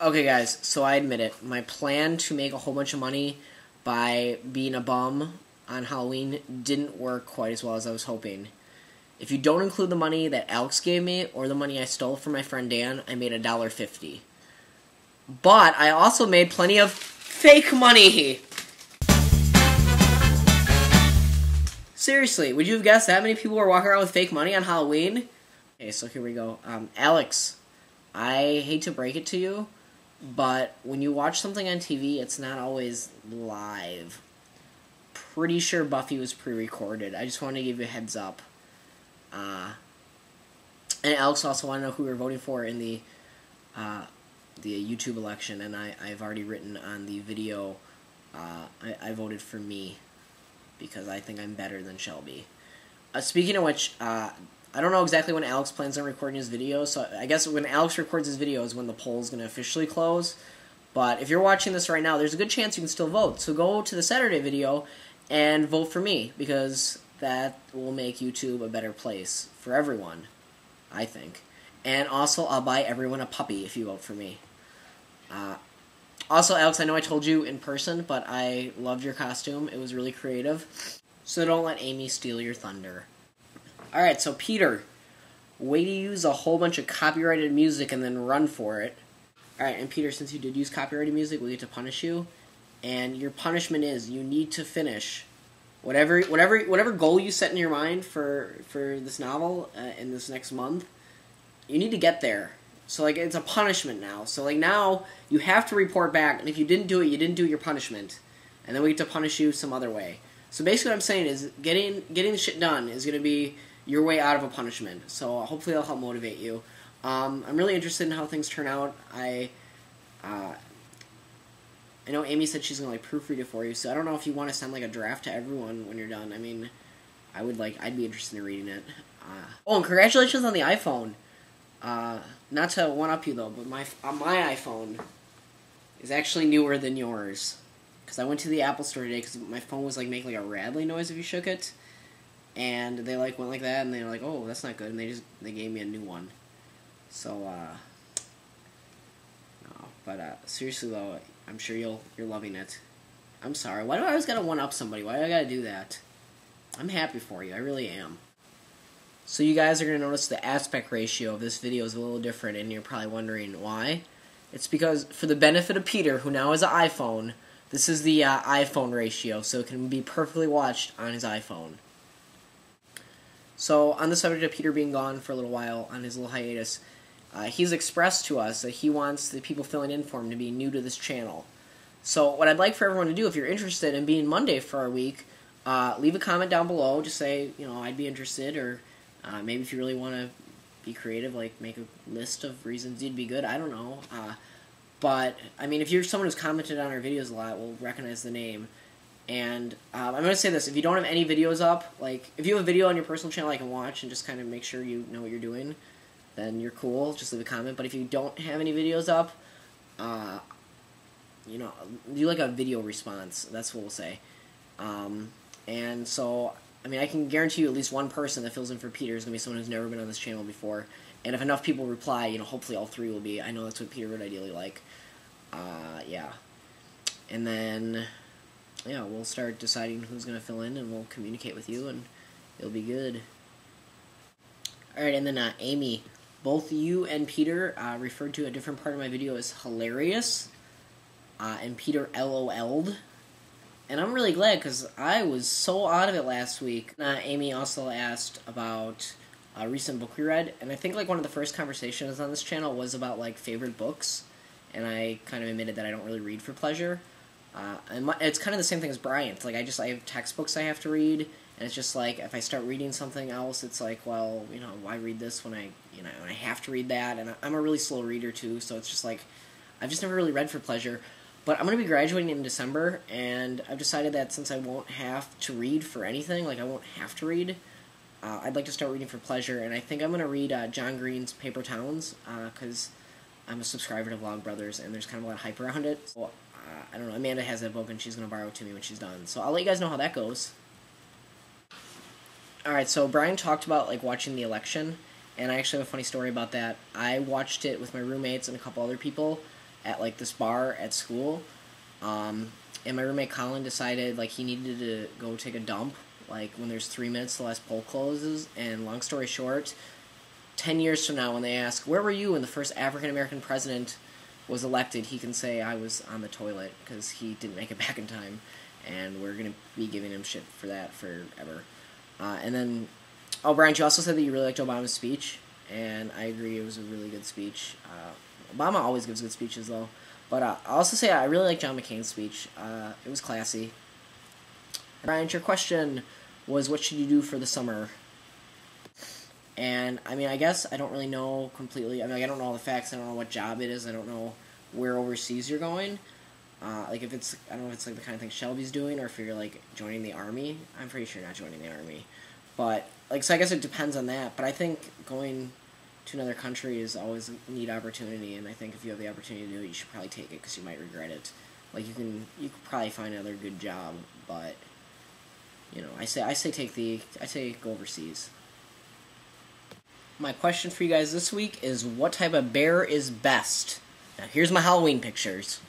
Okay, guys, so I admit it. My plan to make a whole bunch of money by being a bum on Halloween didn't work quite as well as I was hoping. If you don't include the money that Alex gave me or the money I stole from my friend Dan, I made $1.50. But I also made plenty of fake money. Seriously, would you have guessed that many people were walking around with fake money on Halloween? Okay, so here we go. Alex, I hate to break it to you, but when you watch something on TV, it's not always live. Pretty sure Buffy was pre-recorded. I just wanted to give you a heads up. And Alex also wanted to know who we were voting for in the YouTube election, and I've already written on the video, I voted for me, because I think I'm better than Shelby. Speaking of which, I don't know exactly when Alex plans on recording his video, so I guess when Alex records his video is when the poll is going to officially close. But if you're watching this right now, there's a good chance you can still vote. So go to the Saturday video and vote for me, because that will make YouTube a better place for everyone, I think. And also, I'll buy everyone a puppy if you vote for me. Also, Alex, I know I told you in person, but I loved your costume. It was really creative. So don't let Amy steal your thunder. Alright, so Peter, way to use a whole bunch of copyrighted music and then run for it. Alright, and Peter, since you did use copyrighted music, we get to punish you. And your punishment is you need to finish whatever goal you set in your mind for this novel in this next month. You need to get there. So, like, it's a punishment now. So, like, now you have to report back, and if you didn't do it, you didn't do your punishment. And then we get to punish you some other way. So, basically what I'm saying is getting the shit done is going to be your way out of a punishment. So, hopefully that'll help motivate you. I'm really interested in how things turn out. I know Amy said she's going to, like, proofread it for you, so I don't know if you want to send, like, a draft to everyone when you're done. I mean, I'd be interested in reading it. Oh, and congratulations on the iPhone. Not to one-up you, though, but my iPhone is actually newer than yours. Because I went to the Apple store today because my phone was, like, making, like, a rattling noise if you shook it. And they, like, went like that, and they were like, oh, that's not good, and they gave me a new one. So, no, but, seriously, though, I'm sure you're loving it. I'm sorry. Why do I always gotta one-up somebody? Why do I gotta do that? I'm happy for you. I really am. So you guys are going to notice the aspect ratio of this video is a little different, and you're probably wondering why. It's because, for the benefit of Peter, who now has an iPhone, this is the iPhone ratio, so it can be perfectly watched on his iPhone. So, on the subject of Peter being gone for a little while on his little hiatus, he's expressed to us that he wants the people filling in for him to be new to this channel. So, what I'd like for everyone to do, if you're interested in being Monday for our week, leave a comment down below. Just say, you know, I'd be interested, or maybe if you really want to be creative, like make a list of reasons you'd be good. I don't know. But, I mean, if you're someone who's commented on our videos a lot, we'll recognize the name. And I'm going to say this. If you don't have any videos up, like, if you have a video on your personal channel I can watch and just kind of make sure you know what you're doing, then you're cool. Just leave a comment. But if you don't have any videos up, you know, do like a video response. That's what we'll say. And so, I mean, I can guarantee you at least one person that fills in for Peter is going to be someone who's never been on this channel before. And if enough people reply, you know, hopefully all three will be. I know that's what Peter would ideally like. Yeah. And then, yeah, we'll start deciding who's going to fill in, and we'll communicate with you, and it'll be good. Alright, and then, Amy, both you and Peter referred to a different part of my video as hilarious, and Peter LOL'd. And I'm really glad, because I was so out of it last week. Amy also asked about a recent book we read, and I think, like, one of the first conversations on this channel was about, like, favorite books, and I kind of admitted that I don't really read for pleasure. And it's kind of the same thing as Bryant. Like, I have textbooks I have to read, and it's just, like, if I start reading something else, it's like, well, you know, why read this when I have to read that? And I'm a really slow reader, too, so it's just, like, I've just never really read for pleasure. But I'm going to be graduating in December, and I've decided that since I won't have to read for anything, like I won't have to read, I'd like to start reading for pleasure, and I think I'm going to read John Green's Paper Towns, because I'm a subscriber to Vlogbrothers, and there's kind of a lot of hype around it. So, I don't know, Amanda has that book, and she's going to borrow it to me when she's done. So I'll let you guys know how that goes. Alright, so Brian talked about, like, watching the election, and I actually have a funny story about that. I watched it with my roommates and a couple other people, at like this bar at school. And my roommate Colin decided like he needed to go take a dump like when there's 3 minutes till last poll closes. And long story short, 10 years from now when they ask, where were you when the first African American president was elected, he can say I was on the toilet because he didn't make it back in time. And we're going to be giving him shit for that forever. And then, oh, Brian, you also said that you really liked Obama's speech. And I agree, it was a really good speech. Obama always gives good speeches, though. But I'll also say I really like John McCain's speech. It was classy. Brian, your question was, what should you do for the summer? And, I mean, I guess I don't really know completely. I mean, like, I don't know all the facts. I don't know what job it is. I don't know where overseas you're going. Like, if it's, I don't know if it's, like, the kind of thing Shelby's doing or if you're, like, joining the Army. I'm pretty sure you're not joining the Army. But, like, so I guess it depends on that. But I think going to another country is always a neat opportunity. And I think if you have the opportunity to do it, you should probably take it because you might regret it. Like, you could probably find another good job. But, you know, I say go overseas. My question for you guys this week is, what type of bear is best? Now, here's my Halloween pictures.